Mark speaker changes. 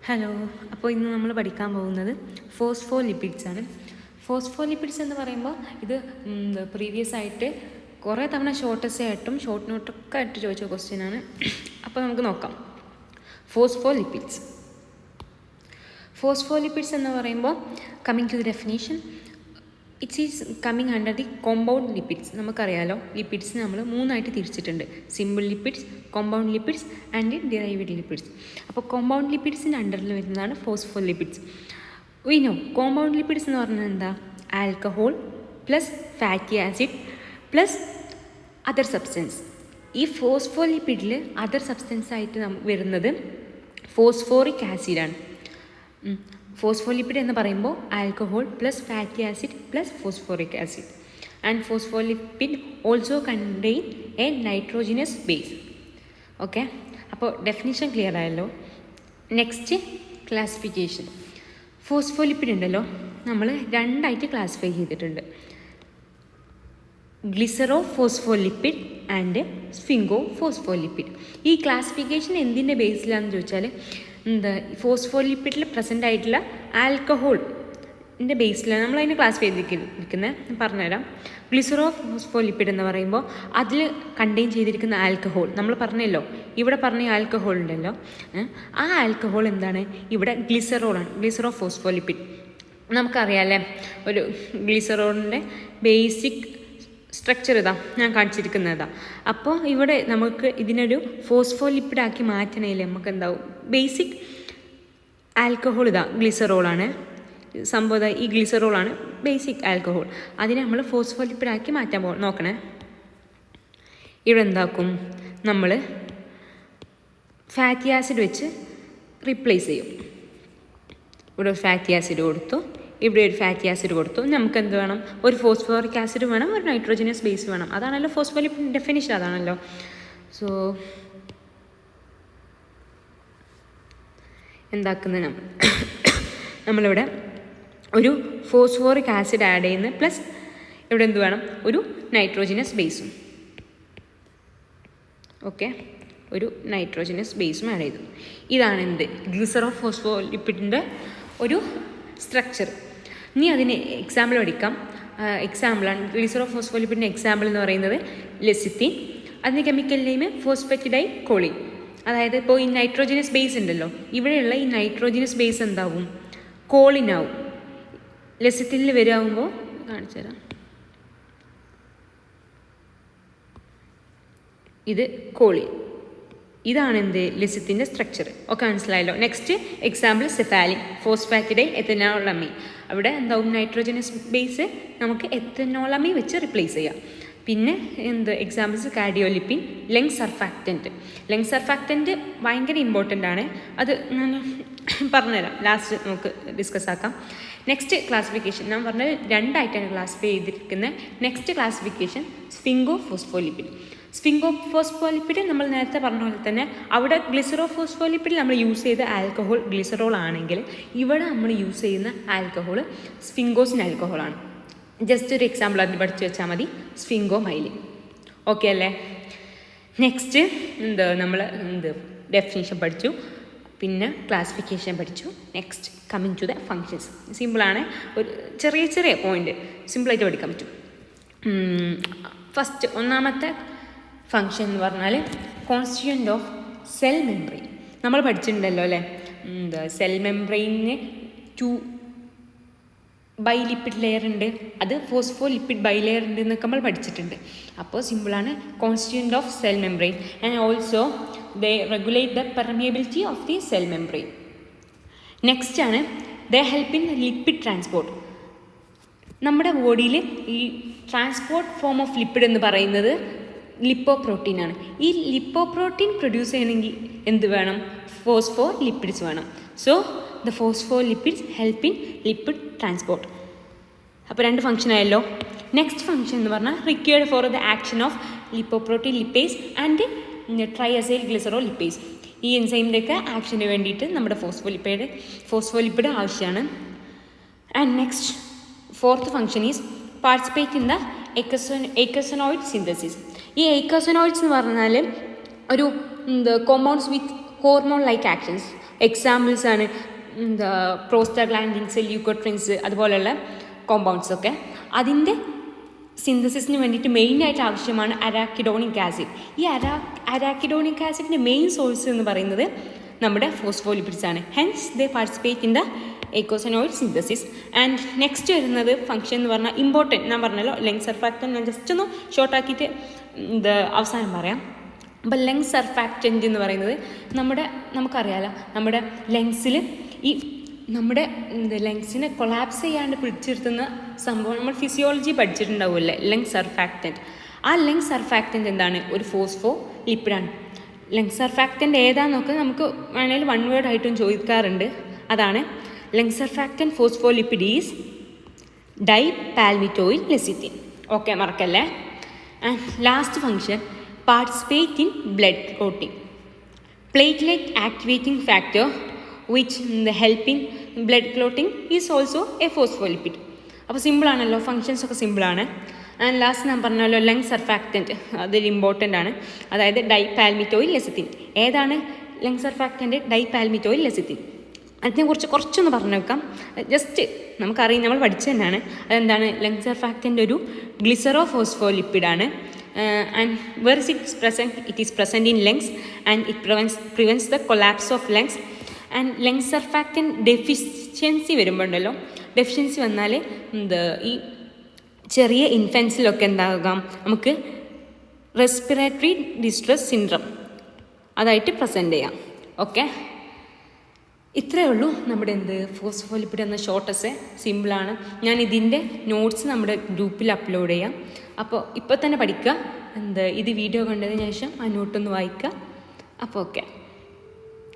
Speaker 1: Hello, അപ്പോൾ ഇന്ന് നമ്മൾ പഠിക്കാൻ പോകുന്നത് ഫോസ്ഫോലിപ്പിഡ്സ് ആണ്. ഫോസ്ഫോലിപ്പിഡ്സ് എന്ന് പറയുമ്പോൾ ഇത് പ്രീവിയസ് ആയിട്ട് കുറേ തവണ ഷോർട്ട് എസ്സേ ആയിട്ടും ഷോർട്ട് നോട്ടൊക്കെ ആയിട്ട് ചോദിച്ച ക്വസ്റ്റ്യനാണ്. അപ്പോൾ നമുക്ക് നോക്കാം. ഫോസ്ഫോലിപ്പിഡ്സ് എന്ന് പറയുമ്പോൾ coming to the definition, it's is coming under the compound lipids. നമുക്കറിയാലോ, ലിപ്പിഡ്സിന് നമ്മൾ മൂന്നായിട്ട് തിരിച്ചിട്ടുണ്ട്: simple lipids, compound lipids and derived lipids. അപ്പോൾ കോമ്പൗണ്ട് ലിപ്പിഡ്സിൻ്റെ അണ്ടറിൽ വരുന്നതാണ് phospholipids. We know compound lipids എന്ന് പറഞ്ഞാൽ എന്താ? Alcohol plus fatty acid plus other substance. ഈ ഫോസ്ഫോലിപ്പിഡിൽ അതർ സബ്സ്റ്റൻസ് ആയിട്ട് വരുന്നത് ഫോസ്ഫോറിക് ആസിഡാണ്. ഫോസ്ഫോലിപ്പിഡ് എന്ന് പറയുമ്പോൾ alcohol plus fatty acid plus phosphoric acid. And phospholipid also contain A nitrogenase base. Okay, അപ്പോൾ ഡെഫിനിഷൻ ക്ലിയർ ആയല്ലോ. Next, classification. ഫോസ്ഫോലിപ്പിഡ് ഉണ്ടല്ലോ, നമ്മൾ രണ്ടായിട്ട് ക്ലാസിഫൈ ചെയ്തിട്ടുണ്ട്: ഗ്ലിസറോ ഫോസ്ഫോലിപ്പിഡ് ആൻഡ് സ്ഫിങ്കോ ഫോസ്ഫോലിപ്പിഡ്. ഈ ക്ലാസിഫിക്കേഷൻ എന്തിൻ്റെ ബേസിലാണെന്ന് ചോദിച്ചാൽ, ഫോസ്ഫോലിപ്പിഡിൽ പ്രസൻ്റ് ആയിട്ടുള്ള ആൽക്കഹോളിൻ്റെ ബേസിലാണ് നമ്മളതിനെ ക്ലാസിഫൈ ചെയ്തിരിക്കുന്നത്. പറഞ്ഞുതരാം. ഗ്ലിസറോ ഫോസ്ഫോലിപ്പിഡ് എന്ന് പറയുമ്പോൾ അതിൽ കണ്ടെയ്ൻ ചെയ്തിരിക്കുന്ന ആൽക്കഹോൾ, നമ്മൾ പറഞ്ഞല്ലോ ഇവിടെ പറഞ്ഞ ആൽക്കഹോൾ ഉണ്ടല്ലോ, ആ ആൽക്കഹോൾ എന്താണ്? ഇവിടെ ഗ്ലിസറോളാണ്. ഗ്ലിസറോ ഫോസ്ഫോലിപ്പിഡ് നമുക്കറിയാമല്ലേ, ഒരു ഗ്ലിസറോളിൻ്റെ ബേസിക് സ്ട്രക്ചർ ഇതാ ഞാൻ കാണിച്ചിരിക്കുന്നതാ. അപ്പോൾ ഇവിടെ നമുക്ക് ഇതിനൊരു ഫോസ്ഫോലിപ്പിഡാക്കി മാറ്റണമെങ്കിൽ നമുക്ക് എന്താവും? ബേസിക് ആൽക്കഹോൾ ഇതാ ഗ്ലിസറോളാണ് സംഭവം. ഈ ഗ്ലിസറോളാണ് ബേസിക് ആൽക്കഹോൾ. അതിനെ നമ്മൾ ഫോസ്ഫോലിപ്പിഡാക്കി മാറ്റാൻ നോക്കണേ. ഇവിടെ എന്താക്കും? നമ്മൾ ഫാറ്റി ആസിഡ് വെച്ച് റീപ്ലേസ് ചെയ്യും. ഇവിടെ ഒരു ഫാറ്റി ആസിഡ് കൊടുത്തു, ഇവിടെ ഒരു ഫാറ്റി ആസിഡ് കൊടുത്തു. നമുക്ക് എന്ത് വേണം? ഒരു ഫോസ്ഫോറിക് ആസിഡ് വേണം, ഒരു നൈട്രോജനസ് ബേസ് വേണം. അതാണല്ലോ ഫോസ്ഫോലിപ്പിഡ് ഡെഫിനിഷൻ, അതാണല്ലോ. സോ എന്താക്കുന്നത്? നമ്മളിവിടെ ഒരു ഫോസ്ഫോറിക് ആസിഡ് ആഡ് ചെയ്യുന്നു, പ്ലസ് ഇവിടെ എന്ത് വേണം? ഒരു നൈട്രോജനസ് ബേസും. ഓക്കെ, ഒരു നൈട്രോജനസ് ബേസും ആഡ് ചെയ്തു. ഇതാണ് എന്ത്? ഗ്ലിസറോ ഫോസ്ഫോലിപ്പിഡിൻ്റെ ഒരു സ്ട്രക്ചർ. ഇനി അതിന് എക്സാമ്പിൾ പഠിക്കാം. എക്സാമ്പിളാണ് ഗ്ലിസറോ ഫോസ്ഫോലിപ്പിഡിൻ്റെ എക്സാമ്പിൾ എന്ന് പറയുന്നത് ലെസിത്തിൻ. അതിന് കെമിക്കൽ നെയിം ഫോസ്ഫറ്റിഡൈ കോളിൻ. അതായത് ഇപ്പോൾ ഈ നൈട്രോജനസ് ബേസ് ഉണ്ടല്ലോ, ഇവിടെയുള്ള ഈ നൈട്രോജനസ് ബേസ് എന്താവും? കോളിനാവും. ലെസിത്തിനിൽ വരാകുമ്പോൾ കാണിച്ചു തരാം. ഇത് കോളിൻ. ഇതാണ് എന്ത്? ലെസിത്തിൻ്റെ സ്ട്രക്ചർ. ഒക്കെ മനസ്സിലായല്ലോ. Next example cephalin, phosphatidyl ethanolamine. അവിടെ എന്താവും? നൈട്രോജനസ് ബേസ് നമുക്ക് എത്തനോളമി വെച്ച് റിപ്ലേസ് ചെയ്യാം. പിന്നെ എക്സാമ്പിൾസ് കാർഡിയോലിപ്പിൻ, ലങ് സർഫാക്റ്റൻറ്റ്. ലങ് സർഫാക്റ്റൻറ്റ് ഭയങ്കര ഇമ്പോർട്ടൻ്റ് ആണ്. അത് ഞാൻ പറഞ്ഞുതരാം, ലാസ്റ്റ് നമുക്ക് ഡിസ്കസ് ആക്കാം. നെക്സ്റ്റ് ക്ലാസിഫിക്കേഷൻ ഞാൻ പറഞ്ഞത് രണ്ടായിട്ടാണ് ക്ലാസിഫൈ ചെയ്തിരിക്കുന്നത്. Next classification sphingophospholipid. Sphingophospholipid നമ്മൾ നേരത്തെ പറഞ്ഞ പോലെ തന്നെ അവിടെ ഗ്ലിസറോ ഫോസ്ഫോലിപ്പിഡിൽ നമ്മൾ യൂസ് ചെയ്ത ആൽക്കഹോൾ ഗ്ലിസറോൾ ആണെങ്കിൽ ഇവിടെ നമ്മൾ യൂസ് ചെയ്യുന്ന ആൽക്കഹോൾ സ്ഫിങ്കോസിൻ ആൽക്കഹോളാണ്. ജസ്റ്റ് ഒരു എക്സാമ്പിൾ അതിന് പഠിച്ചു വെച്ചാൽ മതി: സ്ഫിങ്കോ മൈലിൻ. ഓക്കെ അല്ലേ? നെക്സ്റ്റ് നമ്മൾ ഡെഫിനേഷൻ പഠിച്ചു, പിന്നെ ക്ലാസിഫിക്കേഷൻ പഠിച്ചു. Next coming to the functions. സിമ്പിളാണ്, ഒരു ചെറിയ ചെറിയ പോയിന്റ് സിമ്പിളായിട്ട് പഠിക്കാൻ പറ്റും. ഫസ്റ്റ് ഒന്നാമത്തെ ഫങ്ഷൻ എന്ന് പറഞ്ഞാൽ കോൺസ്റ്റിറ്റ്യൂവൻ്റ് ഓഫ് സെൽ മെംബ്രെയിൻ. നമ്മൾ പഠിച്ചിട്ടുണ്ടല്ലോ അല്ലേ, സെൽ മെംബ്രെയിനിന് 2 ബൈലിപ്പിഡ് ലെയർ ഉണ്ട്, അത് ഫോസ്ഫോലിപ്പിഡ് ബൈലെയർ ഉണ്ട് എന്നൊക്കെ നമ്മൾ പഠിച്ചിട്ടുണ്ട്. അപ്പോൾ സിമ്പിളാണ്, constituent of cell membrane. And also they regulate the permeability of the cell membrane. Next ആണ് they help in lipid transport. നമ്മുടെ ബോഡിയിൽ ഈ ട്രാൻസ്പോർട്ട് ഫോം ഓഫ് ലിപ്പിഡ് എന്ന് പറയുന്നത് ലിപ്പോപ്രോട്ടീനാണ്. ഈ ലിപ്പോപ്രോട്ടീൻ പ്രൊഡ്യൂസ് ചെയ്യണമെങ്കിൽ എന്ത് വേണം? ഫോസ്ഫോലിപ്പിഡ്സ് വേണം. So the phospholipids help in lipid transport. അപ്പോൾ 2 ഫംഗ്ഷൻ ആയല്ലോ. നെക്സ്റ്റ് ഫംഗ്ഷൻ എന്ന് പറഞ്ഞാൽ required for the action of lipoprotein lipase and triacylglycerol lipase. ഈ എൻസൈമിൻ്റെയൊക്കെ ആക്ഷന് വേണ്ടിയിട്ട് നമ്മുടെ ഫോസ്ഫോലിപ്പിഡ് ആവശ്യമാണ്. And next fourth function is participate in the eicosanoid synthesis. ഈ എയ്ക്കോസനോയിഡ്സ് എന്ന് പറഞ്ഞാൽ ഒരു compounds with hormone like actions. Examples ആണ് എന്താ പ്രോസ്റ്റാഗ്ലാൻഡിൻസ്, ല്യൂക്കോട്രിൻസ് അതുപോലെയുള്ള കോമ്പൗണ്ട്സൊക്കെ. അതിൻ്റെ സിന്തസിസിന് വേണ്ടിയിട്ട് മെയിനായിട്ട് ആവശ്യമാണ് അരാക്കിഡോണിക് ആസിഡ്. ഈ അരാക്കിഡോണിക് ആസിഡിൻ്റെ മെയിൻ സോഴ്സ് എന്ന് പറയുന്നത് നമ്മുടെ ഫോസ്ഫോലിപ്പിഡ്സ് ആണ്. Hence they participate in the eicosanoid synthesis. And next വരുന്നത് ഫംഗ്ഷൻ എന്ന് പറഞ്ഞാൽ ഇമ്പോർട്ടൻറ്റ്, ഞാൻ പറഞ്ഞല്ലോ ലങ് സർഫാക്റ്റൻറ്റ്. ഞാൻ ജസ്റ്റ് ഒന്ന് ഷോർട്ടാക്കിയിട്ട് അവസാനം പറയാം. അപ്പോൾ ലങ് സർഫാക്റ്റൻറ്റ് എന്ന് പറയുന്നത് നമുക്കറിയാലോ നമ്മുടെ ലങ്സിൽ ഈ നമ്മുടെ ലങ്സിനെ കൊളാപ്സ് ചെയ്യാണ്ട് പിടിച്ചിരുത്തുന്ന സംഭവം നമ്മൾ ഫിസിയോളജി പഠിച്ചിട്ടുണ്ടാവുമല്ലേ, ലങ് സർഫാക്റ്റൻറ്റ്. ആ ലങ് സർഫാക്റ്റൻറ്റ് എന്താണ്? ഒരു ഫോസ്ഫോ ലിപ്പിഡാണ്. ലങ് സർഫാക്റ്റൻറ്റ് ഏതാണെന്നൊക്കെ നമുക്ക് വേണമെങ്കിൽ വൺ വേർഡ് ആയിട്ടും ചോദിക്കാറുണ്ട്. അതാണ് lung surfactant phospholipid is dipalmitoyl lecithin. Okay, മറക്കല്ലേ. And last function participate in blood clotting. Platelet activating factor which help in blood clotting is also a phospholipid. അപ്പോൾ സിമ്പിളാണല്ലോ, ഫങ്ഷൻസൊക്കെ സിമ്പിളാണ്. ആൻഡ് ലാസ്റ്റ് ഞാൻ പറഞ്ഞല്ലോ ലങ് സർഫാക്റ്റൻറ്റ്, അതിൽ important ആണ്. അതായത് ഡൈപാൽമിറ്റോയിൽ ലെസിത്തിൻ. ഏതാണ് lung സർഫാക്റ്റൻറ്റ്? ഡൈപാൽമിറ്റോയിൽ lecithin. അതിനെക്കുറിച്ച് കുറച്ചൊന്ന് പറഞ്ഞു വെക്കാം. ജസ്റ്റ് നമുക്കറിയാം, നമ്മൾ പഠിച്ചു തന്നെയാണ്. അതെന്താണ്? ലങ് സർഫാക്റ്റൻ്റ് ഒരു ഗ്ലിസറോ ഫോസ്ഫോലിപ്പിഡാണ്. And where it present? It is present in lungs and it prevents the collapse of lungs. And lung surfactant deficiency വരുമ്പോണ്ടല്ലോ, ഡെഫിഷ്യൻസി വന്നാൽ ഈ ചെറിയ ഇൻഫൻസിലൊക്കെ എന്താകാം, നമുക്ക് റെസ്പിറേറ്ററി ഡിസ്ട്രസ് സിൻഡ്രം അതായിട്ട് പ്രസൻറ്റ് ചെയ്യാം. ഓക്കെ, ഇത്രയേ ഉള്ളൂ നമ്മുടെ ഫോസ്ഫോലിപ്പിഡ് എന്ന ഷോർട്ടസ്. സിമ്പിളാണ്. ഞാൻ ഇതിൻ്റെ നോട്ട്സ് നമ്മുടെ ഗ്രൂപ്പിൽ അപ്ലോഡ് ചെയ്യാം. അപ്പോൾ ഇപ്പോൾ തന്നെ പഠിക്കുക. ഇത് വീഡിയോ കണ്ടതിന് ശേഷം ആ നോട്ടൊന്ന് വായിക്കുക. അപ്പോൾ ഓക്കെ.